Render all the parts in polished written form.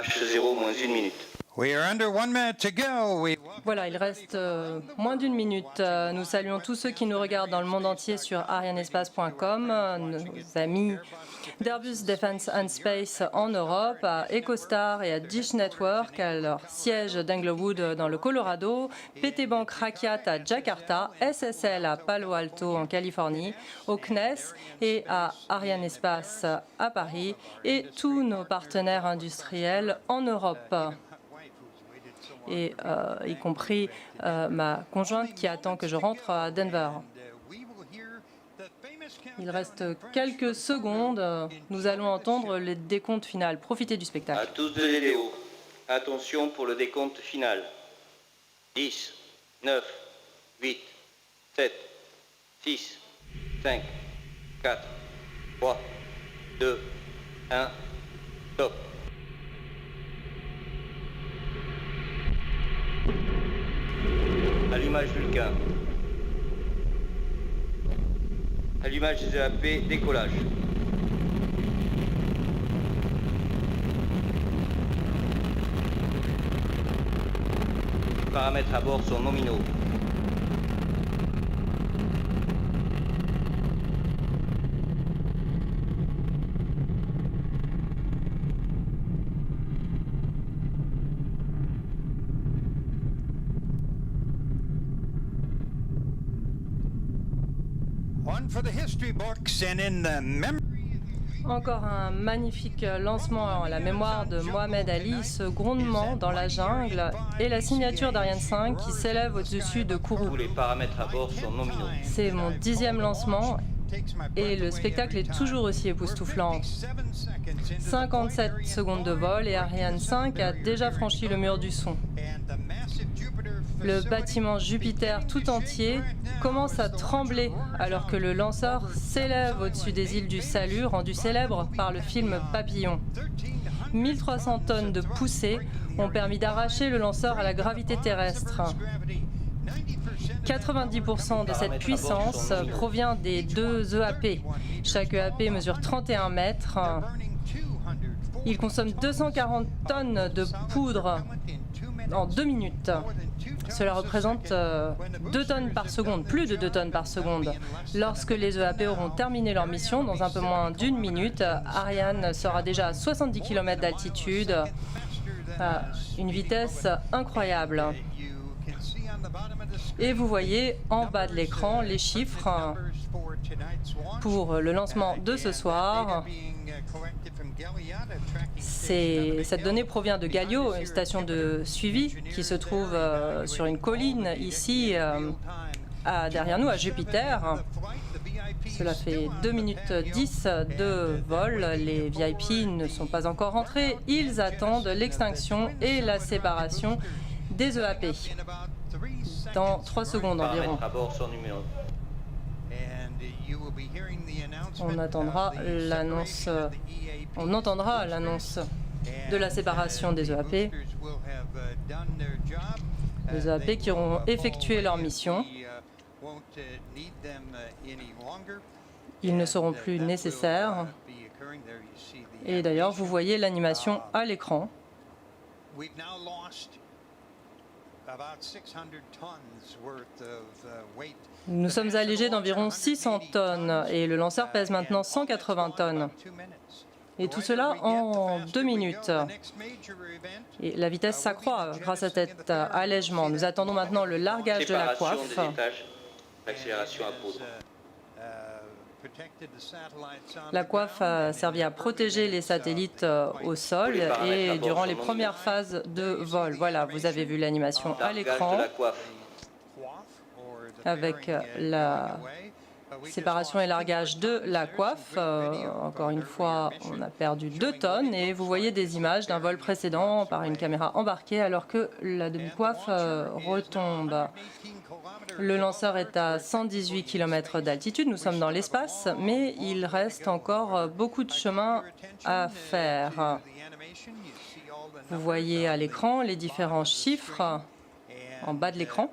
H0 moins 1 minute. We are under 1 minute to go. Voilà, il reste moins d'1 minute. Nous saluons tous ceux qui nous regardent dans le monde entier sur arianespace.com, nos amis d'Airbus Defence and Space en Europe, à EchoStar et à Dish Network, à leur siège d'Englewood dans le Colorado, PT Bank Rakyat à Jakarta, SSL à Palo Alto en Californie, au CNES et à Arianespace à Paris, et tous nos partenaires industriels en Europe. Et y compris ma conjointe qui attend que je rentre à Denver. Il reste quelques secondes. Nous allons entendre le décompte final. Profitez du spectacle. À tous de l'aider haut. Attention pour le décompte final. 10, 9, 8, 7, 6, 5, 4, 3, 2, 1, top. Allumage Vulcain. Allumage des EAP, décollage. Les paramètres à bord sont nominaux. Encore un magnifique lancement à la mémoire de Mohamed Ali, ce grondement dans la jungle et la signature d'Ariane 5 qui s'élève au-dessus de Kourou. Tous les paramètres à bord sont nominaux. C'est mon 10e lancement et le spectacle est toujours aussi époustouflant. 57 secondes de vol et Ariane 5 a déjà franchi le mur du son. Le bâtiment Jupiter tout entier commence à trembler alors que le lanceur s'élève au-dessus des îles du Salut, rendu célèbre par le film Papillon. 1300 tonnes de poussée ont permis d'arracher le lanceur à la gravité terrestre. 90% de cette puissance provient des 2 EAP. Chaque EAP mesure 31 mètres. Il consomme 240 tonnes de poudre en 2 minutes. Cela représente 2 tonnes par seconde, plus de 2 tonnes par seconde. Lorsque les EAP auront terminé leur mission, dans un peu moins d'1 minute, Ariane sera déjà à 70 km d'altitude, à une vitesse incroyable. Et vous voyez en bas de l'écran les chiffres pour le lancement de ce soir. Cette donnée provient de Galio, une station de suivi qui se trouve sur une colline ici, derrière nous, à Jupiter. Cela fait 2 minutes 10 de vol. Les VIP ne sont pas encore rentrés. Ils attendent l'extinction et la séparation des EAP dans 3 secondes environ. On entendra l'annonce de la séparation des EAP. Les EAP qui auront effectué leur mission. Ils ne seront plus nécessaires. Et d'ailleurs, vous voyez l'animation à l'écran. Nous sommes allégés d'environ 600 tonnes et le lanceur pèse maintenant 180 tonnes. Et tout cela en 2 minutes. Et la vitesse s'accroît grâce à cet allègement. Nous attendons maintenant le largage de la coiffe. L'accélération à poudre. La coiffe a servi à protéger les satellites au sol et durant les premières phases de vol. Voilà, vous avez vu l'animation à l'écran avec la séparation et largage de la coiffe. Encore une fois, on a perdu 2 tonnes et vous voyez des images d'un vol précédent par une caméra embarquée alors que la demi-coiffe retombe. Le lanceur est à 118 km d'altitude. Nous sommes dans l'espace, mais il reste encore beaucoup de chemin à faire. Vous voyez à l'écran les différents chiffres en bas de l'écran.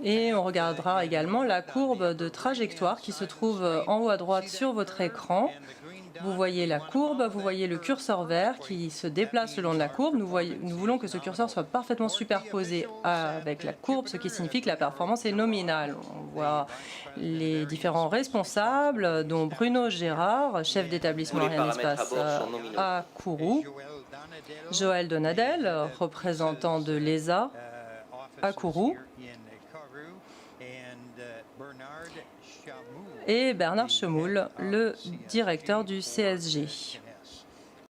Et on regardera également la courbe de trajectoire qui se trouve en haut à droite sur votre écran. Vous voyez la courbe, vous voyez le curseur vert qui se déplace le long de la courbe. Nous voulons que ce curseur soit parfaitement superposé avec la courbe, ce qui signifie que la performance est nominale. On voit les différents responsables, dont Bruno Gérard, chef d'établissement Tous les Ariane paramètres à Espace bord sont nominaux. à Kourou, Joël Donadel, représentant de l'ESA à Kourou, et Bernard Chemoul, le directeur du CSG.